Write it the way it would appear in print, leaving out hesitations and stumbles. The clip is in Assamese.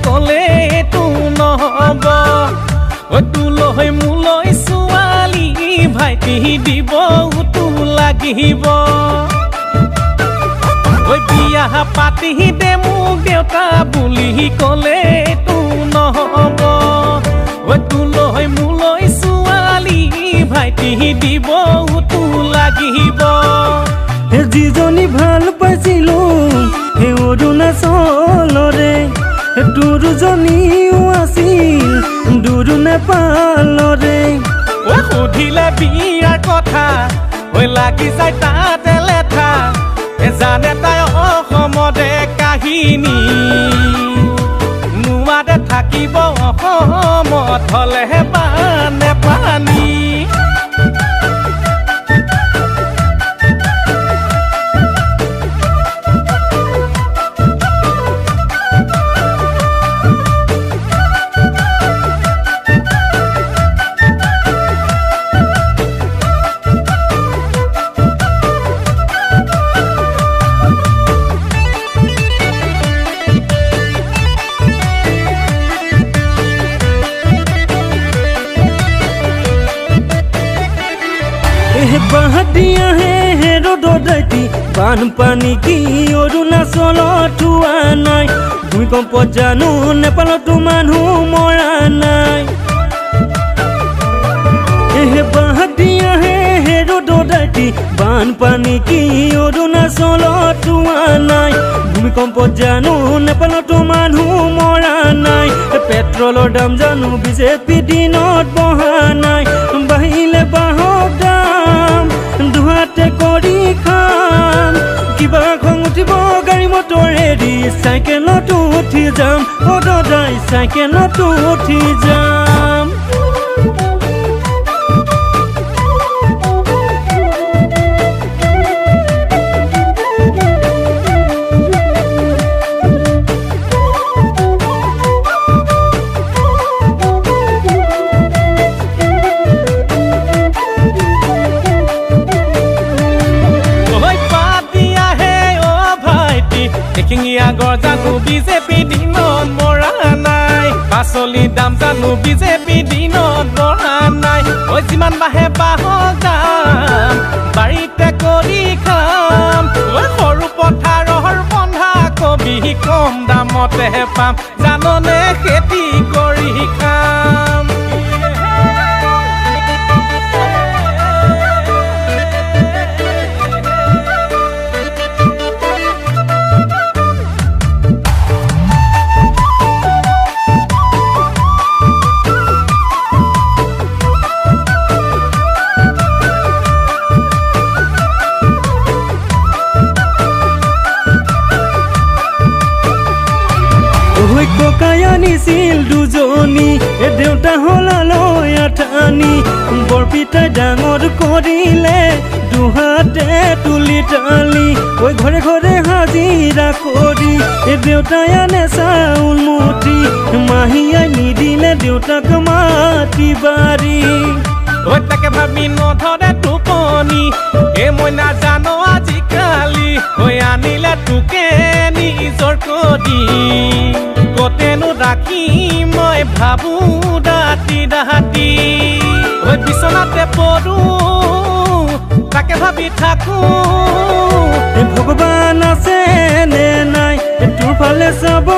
ক'লে তো নহ'ব তোলৈ মোলৈ ছোৱালী ভাইটি দিব তো লাগিব বিয়া পাতি দে মোক দেউতা বুলি ক'লে তো নহ'ব তোলৈ মোলৈ ছোৱালী ভাইটি দিব তো লাগিব যিজনী ভাল পাইছিলো সেই অৰুণাচলৰে দুজনীও আছিল দুৰু নেপালৰে সুধিলে বিয়াৰ কথা লাগি যায় তাতে লেঠা জানে তাই অসমতে কাহিনী নোৱাতে থাকিব অসমত হ'লেহে পানে পানী বাহাদিয়া হে ৰ'দতি বানপানী কি অৰুণাচলত হোৱা নাই ভূমিকম্পত জানো নেপালতো মানুহ মৰা নাই বাহাদিয়া হে ৰ'দতি বানপানী কি অৰুণাচলত হোৱা নাই ভূমিকম্পত জানো নেপালতো মানুহ মৰা নাই পেট্ৰলৰ দাম জানো বিজেপি দিনত বহা নাই বাহিলে বাহক দাম দুহাতে কৰি খাম কিবা খং উঠিব গাড়ী মটৰ এৰি চাইকেলতো উঠি যাম দাদাই চাইকেলতো উঠি যাম আগৰ জানো বিজেপি দিনত মৰা নাই পাচলি দাম জানো বিজেপি দিনত মৰা নাই যিমান বাঢ়ে বাহক দাম বাৰীতে কৰি খাম সৰু পথাৰৰ বন্ধা কবি কম দামতে পাম জাননে খেতি কৰি খাম ককাই আনিছিল দুজনী দেউতা হলালৈ আঠানি বৰপিতাই ডাঙৰ কৰিলে দুহাতে তুলি টালি ঘৰে ঘৰে হাজিৰা কৰি দেউতাই আনে চাউল মুঠি মাহীয়াই নিদিলে দেউতাক মাটি বাৰী তাকে ভাবি নধৰে টোপনি মই নাজানো আজিকালি আনিলে তোকে নিজৰ কদি কতেনো ৰাখি মই ভাবো ৰাতি ৰাতি বিচনাতে পৰো তাকে ভাবি থাকো ভগৱান আছে নে নাই তোৰ ফালে চাব